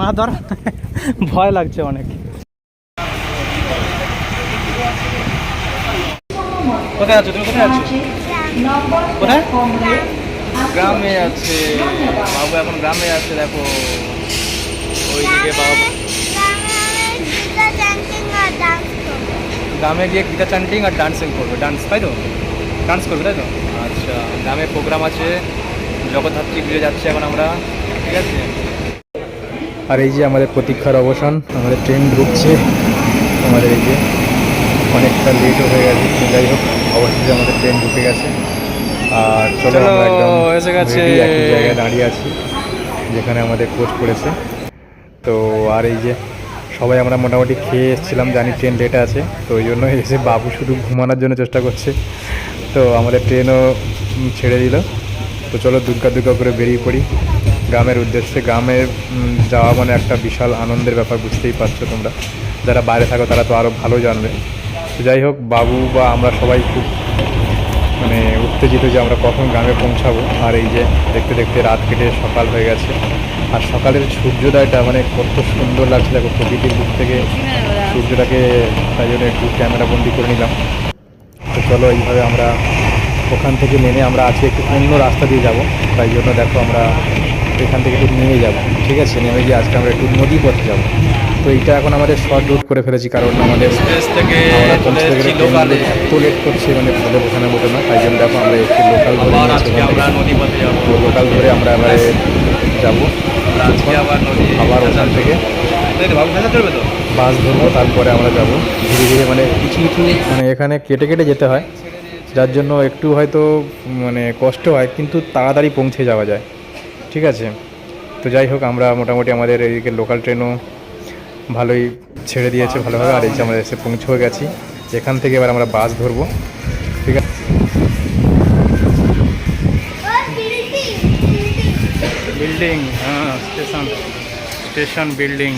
মা ধর ভয় লাগছে অনেক। কোথায় আছো তুমি? কোথায় আছো? কোথায়? গ্রামে আছে বাবু, এখন গ্রামে আছে। দেখো ওইদিকে বাবু গ্রামে গিয়ে গীতা চ্যান্টিং আর ডান্সিং করবে। ডান্স, তাই তো? ডান্স করবে, তাই তো? আচ্ছা, গ্রামে প্রোগ্রাম আছে, জগদ্ধাত্রী ঘুরে যাচ্ছে এখন আমরা, ঠিক আছে। আর এই যে আমাদের প্রতীক্ষার অবসান, আমাদের ট্রেন ঢুকছে। আমাদের এই যে অনেকটা লেটও হয়ে গেছে, যাই হোক অবশেষে আমাদের ট্রেন ঢুকে গেছে। আর চলো আমরা একদম এসে গেছে, একই জায়গায় দাঁড়িয়ে আছি যেখানে আমাদের কোচ পড়েছে। তো আর এই যে সবাই আমরা মোটামুটি খেয়ে এসেছিলাম, জানি ট্রেন লেট আছে, তো ওই জন্য এসে বাবু শুধু ঘুমানোর জন্য চেষ্টা করছে। তো আমাদের ট্রেনও ছেড়ে দিল। তো চলো দুর্গা দুর্গা করে বেরিয়ে পড়ি গ্রামের উদ্দেশ্যে। গ্রামে যাওয়া মানে একটা বিশাল আনন্দের ব্যাপার, বুঝতেই পারছো তোমরা। যারা বাইরে থাকো তারা তো আরও ভালো জানবে। তো যাই হোক, বাবু বা আমরা সবাই খুব মানে উত্তেজিত যে আমরা কখন গ্রামে পৌঁছাবো। আর এই যে দেখতে দেখতে রাত কেটে সকাল হয়ে গেছে। আর সকালের সূর্যোদয়টা মানে কত সুন্দর লাগছে, দেখো প্রকৃতির দিক থেকে সূর্যটাকে, তাই জন্য একটু ক্যামেরা বন্দি করে নিলাম। তো চলো এইভাবে আমরা ওখান থেকে নেমে আমরা আজকে একটু অন্য রাস্তা দিয়ে যাব, তাই জন্য দেখো আমরা এখান থেকে একটু নেমে যাব, ঠিক আছে। নেমে গিয়ে আজকে আমরা একটু নদী পথে যাব। তো এইটা এখন আমাদের শর্ট রুট করে ফেলেছি, কারণ আমাদের স্টেজ থেকে এত লেট করছে, মানে বলে বোঝানোর মতো না। তাই জন্য দেখো আমরা একটু লোকাল ধরে নদী পথে যাবো। লোকাল ধরে আমরা এবারে যাবো, আবার ওখান থেকে বাস ধরবো, তারপরে আমরা যাব ধীরে ধীরে। মানে কিছু কিছু মানে এখানে কেটে কেটে যেতে হয়, যার জন্য একটু হয়তো মানে কষ্ট হয়, কিন্তু তাড়াতাড়ি পৌঁছে যাওয়া যায়, ঠিক আছে। তো যাই হোক, আমরা মোটামুটি আমাদের এইদিকে লোকাল ট্রেনও ভালোই ছেড়ে দিয়েছে ভালোভাবে। আর এই যে আমরা এসে পৌঁছেও গেছি। এখান থেকে এবার আমরা বাস ধরবো, ঠিক আছে। বিল্ডিং, হ্যাঁ স্টেশন বিল্ডিং।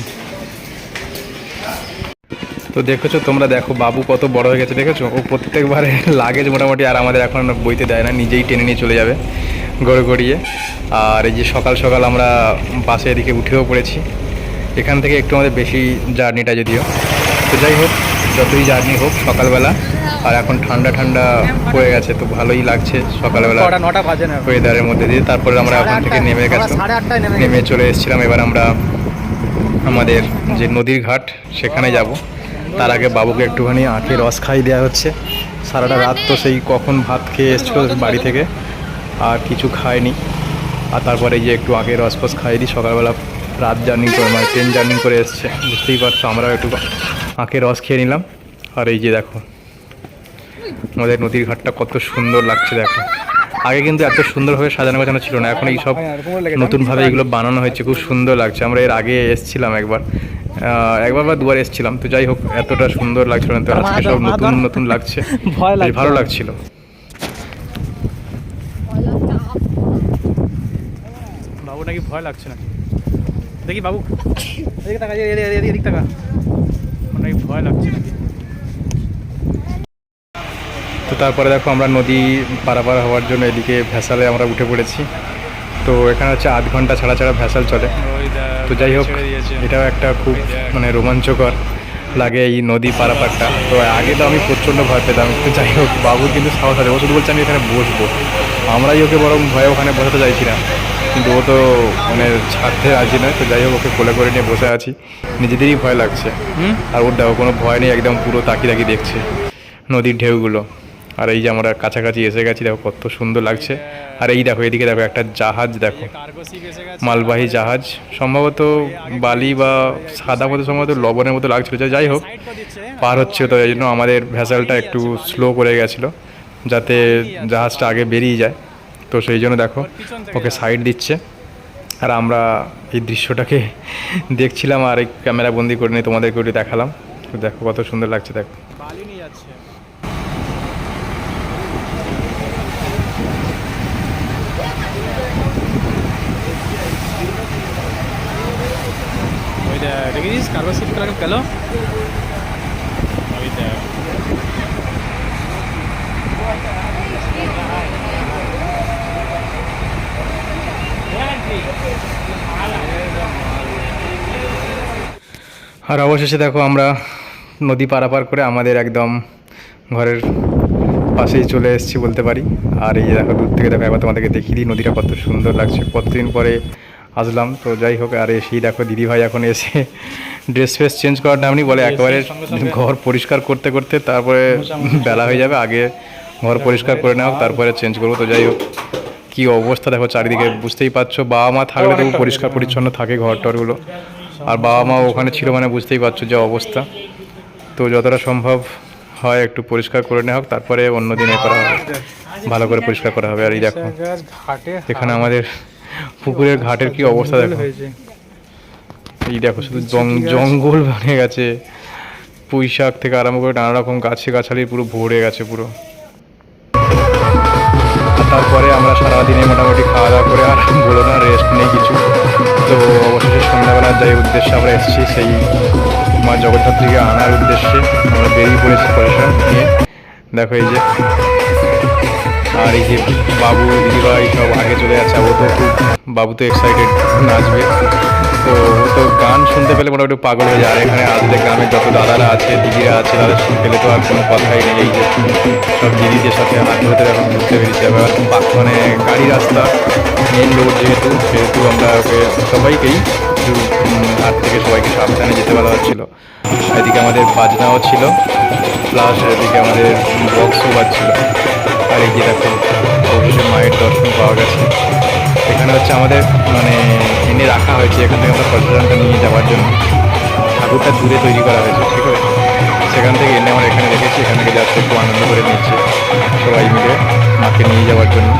তো দেখেছো তোমরা, দেখো বাবু কত বড় হয়ে গেছে, দেখেছো? ও প্রত্যেকবারে লাগেজ মোটামুটি আর আমাদের এখন বইতে দেয় না, নিজেই টেনে নিয়ে চলে যাবে গড়ে গড়িয়ে। আর এই যে সকাল সকাল আমরা বাসে এদিকে উঠেও পড়েছি। এখান থেকে একটু আমাদের বেশি জার্নিটা যদিও। তো যাই হোক, যতই জার্নি হোক সকালবেলা, আর এখন ঠান্ডা ঠান্ডা পড়ে গেছে, তো ভালোই লাগছে সকালবেলা ওয়েদারের মধ্যে দিয়ে। তারপরে আমরা ওখান থেকে নেমে চলে এসেছিলাম। এবার আমরা আমাদের যে নদীর ঘাট সেখানে যাব। তার আগে বাবুকে একটুখানি আখের রস খাই দেওয়া হচ্ছে। সারাটা রাত তো সেই কখন ভাত খেয়ে এসেছিলো বাড়ি থেকে, আর কিছু খায়নি। আর তারপরে যে একটু আখের রস ফস খাইয়ে দিই। সকালবেলা রাত জার্নি করে মানে ট্রেন জার্নি করে এসছে, বুঝতেই পারছো। আমরাও একটু আখের রস খেয়ে নিলাম। আর এই যে দেখো আমাদের নদীর ঘাটটা কত সুন্দর লাগছে, দেখো। আগে কিন্তু এত সুন্দরভাবে সাজানো গোছানো ছিল না, এখন এই সব নতুনভাবে এগুলো বানানো হয়েছে, খুব সুন্দর লাগছে। আমরা এর আগে এসেছিলাম একবার বা দুবার এসেছিলাম, তো যাই হোক এতটা সুন্দর লাগছিল না। তো আজকে সব নতুন নতুন লাগছে, ভালো লাগছিল। বাবু নাকি ভয় লাগছে নাকি? দেখি বাবু, এদিকে টাকা, এদিক টাকা, নাকি ভয় লাগছে নাকি? তো তারপরে দেখো আমরা নদী পারাপার হওয়ার জন্য এদিকে ভ্যাসালে আমরা উঠে পড়েছি। তো এখানে হচ্ছে আধ ঘন্টা ছাড়া ছাড়া ভ্যাসাল চলে। তো যাই হোক, এটাও একটা খুব মানে রোমাঞ্চকর লাগে এই নদী পারাপারটা। তো আগে তো আমি প্রচণ্ড ভয় পেতাম, তো যাই হোক বাবুর কিন্তু সাহস আছে। ও শুধু বলছে আমি এখানে বসবো, আমরাই ওকে বরং ভয়ে ওখানে বসাতে চাইছি না, কিন্তু ও তো মানে ছাড়তে রাজি নয়। তো যাই হোক, ওকে কোলে করে নিয়ে বসে আছি, নিজেদেরই ভয় লাগছে। আর ওর দেখো কোনো ভয় নেই, একদম পুরো তাকিয়ে তাকিয়ে দেখছে নদীর ঢেউগুলো। আর এই যে আমরা কাছাকাছি এসে গেছি, দেখো কত সুন্দর লাগছে। আর এই দেখো এদিকে দেখো একটা জাহাজ, দেখো মালবাহী জাহাজ, সম্ভবত বালি বা সাদা মতো সম্ভবত লবণের মতো লাগছিল। যাই হোক পার হচ্ছে, তো এই জন্য আমাদের ভ্যাসেলটা একটু স্লো করে গেছিলো যাতে জাহাজটা আগে বেরিয়ে যায়। তো সেই জন্য দেখো ওকে সাইড দিচ্ছে, আর আমরা এই দৃশ্যটাকে দেখছিলাম আর এই ক্যামেরা বন্দি করে নিয়ে তোমাদেরকে ওটি দেখালাম। তো দেখো কত সুন্দর লাগছে, দেখো বালি নিয়ে যাচ্ছে। দেখেছিস কার্গো শিপ করে গেল, ওই দেখ। আর অবশেষে দেখো আমরা নদী পারাপার করে আমাদের একদম ঘরের পাশেই চলে এসেছি বলতে পারি। আর এই দেখো দূর থেকে দেখো একবার তোমাদেরকে দেখিয়ে দিই নদীটা কত সুন্দর লাগছে, কতদিন পরে আসলাম। তো যাই হোক, আর এসেই দেখো দিদিভাই এখন এসে ড্রেস ফ্রেস চেঞ্জ করার নামনি বলে একেবারে ঘর পরিষ্কার করতে করতে তারপরে বেলা হয়ে যাবে, আগে ঘর পরিষ্কার করে নেওয়া হোক তারপরে চেঞ্জ করবো। তো যাই হোক, কী অবস্থা দেখো চারিদিকে, বুঝতেই পারছো। বাবা মা থাকলে তবু পরিষ্কার পরিচ্ছন্ন থাকে ঘর টরগুলো, আর বাবা মা ওখানে ছিল মানে বুঝতেই পারছো যে অবস্থা। তো যতটা সম্ভব হয় একটু পরিষ্কার করে নেওয়া হোক, তারপরে অন্য দিনে করা হবে, ভালো করে পরিষ্কার করা হবে। আর এই দেখো এখানে আমাদের পুকুরের ঘাটের কি অবস্থা দেখো, এই দেখো শুধু জঙ্গল বনে গেছে, পুঁই শাক থেকে আরম্ভ করে নানা রকম গাছে গাছালি পুরো ভরে গেছে পুরো। তারপরে আমরা সারাদিনে মোটামুটি খাওয়া দাওয়া করে আর বলো না রেস্ট নেই কিছু। তো অবশেষে সন্ধ্যাবেলার যাই উদ্দেশ্যে আমরা এসেছি, সেই মা জগদ্ধাত্রীকে আনার উদ্দেশ্যে আমরা বেরিয়ে পড়েছি পয়সা নিয়ে। দেখো এই যে, আর এই যে বাবু দিদিভাই সব আগে চলে যাচ্ছে। ও তো খুব, বাবু তো এক্সাইটেড নাচবে, তো ও তো গান শুনতে পেলে মোটামুটি পাগল হয়ে যায়। আর এখানে আসলে গ্রামের যত দাদারা আছে দিদিরা আছে তাদের পেলে তো আর কোনো কথাই নেই। এই যে সব দিদিদের সাথে হাত ধরতে এখন বুঝতে পেরেছি। আবার মানে গাড়ি রাস্তা মেন রোড সেহেতু আমরা ওকে সবাইকেই একটু হাত থেকে সবাইকে সাবধানে যেতে বলা হচ্ছিল। এদিকে আমাদের বাজনাও ছিল, প্লাস এদিকে আমাদের বক্সও বাজছিল। আর এই যে দেখো অবশ্যই মায়ের দর্শন পাওয়া গেছে। এখানে হচ্ছে আমাদের মানে এনে রাখা হয়েছে, এখান থেকে আমরা প্রসাদনটা নিয়ে যাওয়ার জন্য। ঠাকুরটা দূরে তৈরি করা হয়েছে, ঠিক আছে, সেখান থেকে এনে আমরা এখানে রেখেছি। এখান থেকে যাচ্ছে একটু আনন্দ করে নিচ্ছে সবাই মিলে মাকে নিয়ে যাওয়ার জন্য।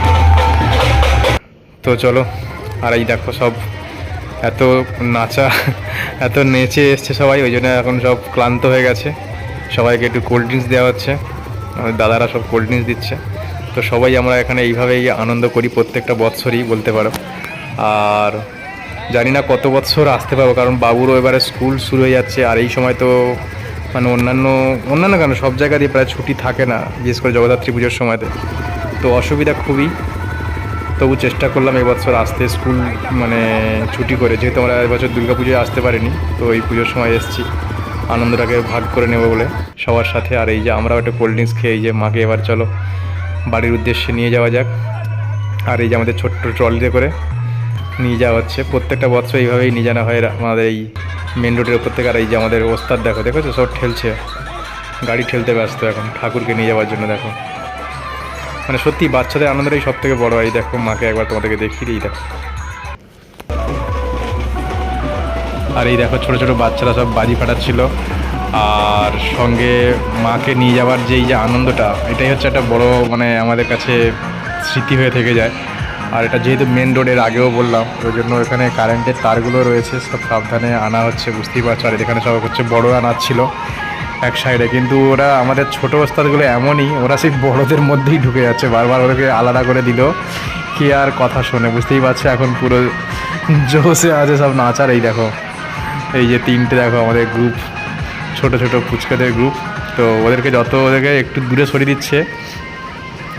তো চলো, আর এই দেখো সব এত নাচা, এত নেচে এসছে সবাই, ওই জন্য এখন সব ক্লান্ত হয়ে গেছে। সবাইকে একটু কোল্ড ড্রিঙ্কস দেওয়া হচ্ছে, আমাদের দাদারা সব কোল্ড ড্রিঙ্কস দিচ্ছে। তো সবাই আমরা এখানে এইভাবেই আনন্দ করি প্রত্যেকটা বৎসরই বলতে পারো। আর জানি না কত বৎসর আসতে পারবো, কারণ বাবুরও এবারে স্কুল শুরু হয়ে যাচ্ছে। আর এই সময় তো মানে অন্যান্য কেন সব জায়গা দিয়ে প্রায় ছুটি থাকে না, বিশেষ করে জগদ্ধাত্রী পুজোর সময়তে। তো অসুবিধা খুবই, তবু চেষ্টা করলাম এবছর আসতে স্কুল মানে ছুটি করে, যেহেতু আমরা এবছর দুর্গা পুজোয় আসতে পারিনি। তো এই পুজোর সময় এসেছি আনন্দটাকে ভাগ করে নেবো বলে সবার সাথে। আর এই যে আমরাও একটা কোল্ড ড্রিঙ্কস খেয়ে এই যে মাকে এবার চলো বাড়ির উদ্দেশ্যে নিয়ে যাওয়া যাক। আর এই যে আমাদের ছোট্ট ট্রলিতে করে নিয়ে যাওয়া হচ্ছে, প্রত্যেকটা বছর এইভাবেই নিয়ে জানা হয় আমাদের এই মেন রোডের ওপর থেকে। আর এই যে আমাদের ওস্তাদ দেখো সব ঠেলছে, গাড়ি ঠেলতে ব্যস্ত এখন ঠাকুরকে নিয়ে যাওয়ার জন্য। দেখো মানে সত্যি বাচ্চাদের আনন্দটাই সব থেকে বড়। এই দেখো মাকে একবার তোমাদেরকে দেখিয়ে দিই, দেখো। আর এই দেখো ছোটো ছোটো বাচ্চারা সব বাজি ফাটাচ্ছিল, আর সঙ্গে মাকে নিয়ে যাওয়ার যে এই যে আনন্দটা, এটাই হচ্ছে একটা বড় মানে আমাদের কাছে স্মৃতি হয়ে থেকে যায়। আর এটা যেহেতু মেন রোডের আগেও বললাম, ওই জন্য এখানে কারেন্টের তারগুলো রয়েছে, সব সাবধানে আনা হচ্ছে, বুঝতেই পারছো। আর এখানে সব হচ্ছে বড় আনাচ্ছিল এক সাইডে, কিন্তু ওরা আমাদের ছোটো ওস্তাদগুলো এমনই, ওরা সেই বড়দের মধ্যেই ঢুকে যাচ্ছে, বারবার ওদেরকে আলাদা করে দিল কে আর কথা শোনে, বুঝতেই পারছে। এখন পুরো জোশে আছে সব নাচার। এই দেখো এই যে তিনটে দেখো আমাদের গ্রুপ, ছোটো ছোটো ফুচকাদের গ্রুপ। তো ওদেরকে একটু দূরে সরিয়ে দিচ্ছে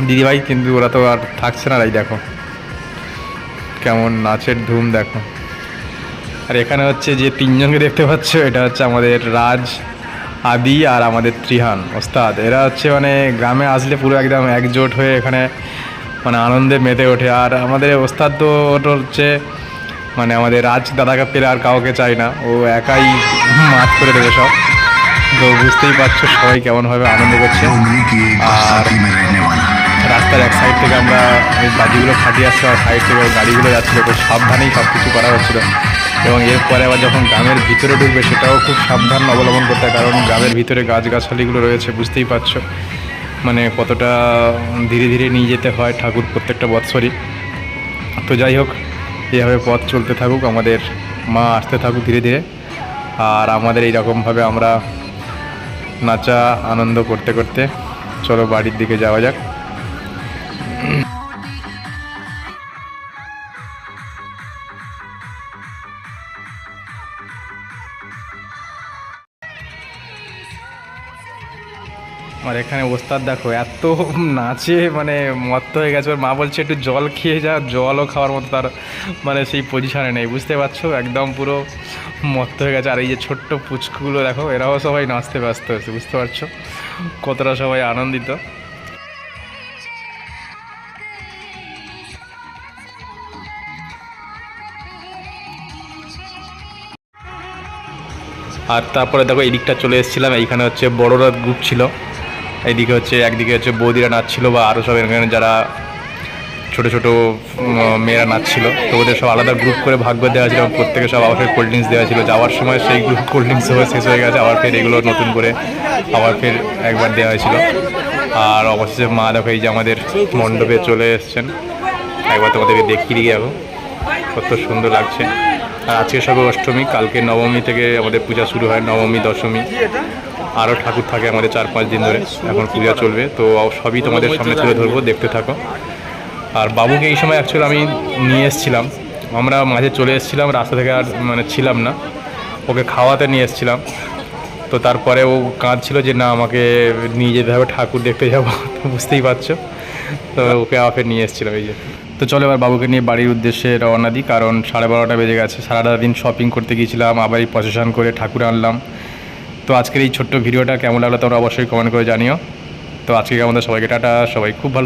দিদিভাই, কিন্তু ওরা তো আর থাকছে না। এই দেখো কেমন নাচের ধুম দেখো। আর এখানে হচ্ছে যে তিনজনকে দেখতে পাচ্ছ, এটা হচ্ছে আমাদের রাজ, আদি আর আমাদের ত্রিহান ওস্তাদ। এরা হচ্ছে মানে গ্রামে আসলে পুরো একদম একজোট হয়ে এখানে মানে আনন্দে মেতে ওঠে। আর আমাদের ওস্তাদ তো ওটা হচ্ছে মানে আমাদের রাজ দাদাকে পেলে আর কাউকে চাই না, ও একাই মাত করে দেবে সব। তো বুঝতেই পারছো সবাই কেমনভাবে আনন্দ করছে। আর রাস্তার এক সাইড থেকে আমরা এই বাজিগুলো ফাটিয়ে আসছে, আর সাইড থেকে গাড়িগুলো যাচ্ছিলো, খুব সাবধানেই সব কিছু করা হচ্ছিলো। এবং এরপরে আবার যখন গ্রামের ভিতরে ঢুকবে সেটাও খুব সাবধান অবলম্বন করতে হয়, কারণ গ্রামের ভিতরে গাছগাছালিগুলো রয়েছে, বুঝতেই পারছো মানে কতটা ধীরে ধীরে নিয়ে যেতে হয় ঠাকুর প্রত্যেকটা বৎসরই। তো যাই হোক, এইভাবে পথ চলতে থাকুক, আমাদের মা আসতে থাকুক ধীরে ধীরে। আর আমাদের এইরকমভাবে আমরা নাচা আনন্দ করতে করতে চলো বাড়ির দিকে যাওয়া যাক। আর এখানে ওস্তাদ দেখো এত নাচে মানে মত্ত হয়ে গেছে, ওর মা বলছে একটু জল খেয়ে যা, জলও খাওয়ার মতো তার মানে সেই পজিশানে নেই, বুঝতে পারছো, একদম পুরো মত্ত হয়ে গেছে। আর এই যে ছোট্ট পুচকুগুলো দেখো, এরাও সবাই নাচতে ব্যস্ত হয়েছে, বুঝতে পারছো কতটা সবাই আনন্দিত। আর তারপরে দেখো এদিকটা চলে এসেছিলাম, এইখানে হচ্ছে বড়রা গ্রুপ ছিল, এইদিকে হচ্ছে একদিকে হচ্ছে বৌদিরা নাচছিল বা আরও সব এখানে যারা ছোটো ছোটো মেয়েরা নাচছিল, তো ওদের সব আলাদা গ্রুপ করে ভাগ করে দেওয়া ছিল এবং প্রত্যেকে সব আবার ফের কোল্ড ড্রিঙ্কস দেওয়া ছিল। যাওয়ার সময় সেই গ্রুপ কোল্ড ড্রিঙ্কস শেষ হয়ে গেছে, আবার ফের এগুলো নতুন করে আবার ফের একবার দেওয়া হয়েছিল। আর অবশেষে মা দেখো এই যে আমাদের মণ্ডপে চলে এসছেন, একবার তোমাদেরকে দেখিয়ে দিই এখন কত সুন্দর লাগছে। আর আজকে সবে অষ্টমী, কালকে নবমী থেকে আমাদের পূজা শুরু হয়, নবমী দশমী আরও ঠাকুর থাকে আমাদের 4-5 দিন ধরে, এখন পূজা চলবে। তো সবই তোমাদের সামনে তুলে ধরবো, দেখতে থাকো। আর বাবুকে এই সময় অ্যাকচুয়ালি আমি নিয়ে এসেছিলাম, আমরা মাঝে চলে এসেছিলাম, রাস্তা থেকে আর মানে ছিলাম না, ওকে খাওয়াতে নিয়ে এসেছিলাম। তো তারপরে ও কাঁদছিল যে না আমাকে নিয়ে যেতে হবে, ঠাকুর দেখতে যাবো, তো বুঝতেই পারছো। তো ওকে আবার নিয়ে এসেছিলাম এই যে। তো চলো এবার বাবুকে নিয়ে বাড়ির উদ্দেশ্যে রওনা দিই, কারণ 12:30টা বেজে গেছে। সারাটা দিন শপিং করতে গিয়েছিলাম, আবার এই প্রসেশন করে ঠাকুর আনলাম। তো আজকের এই ছোট্ট ভিডিওটা কেমন লাগলো তোমরা অবশ্যই কমেন্ট করে জানিও। তো আজকে আমাদের সবাইকে টাটা, সবাই খুব ভালো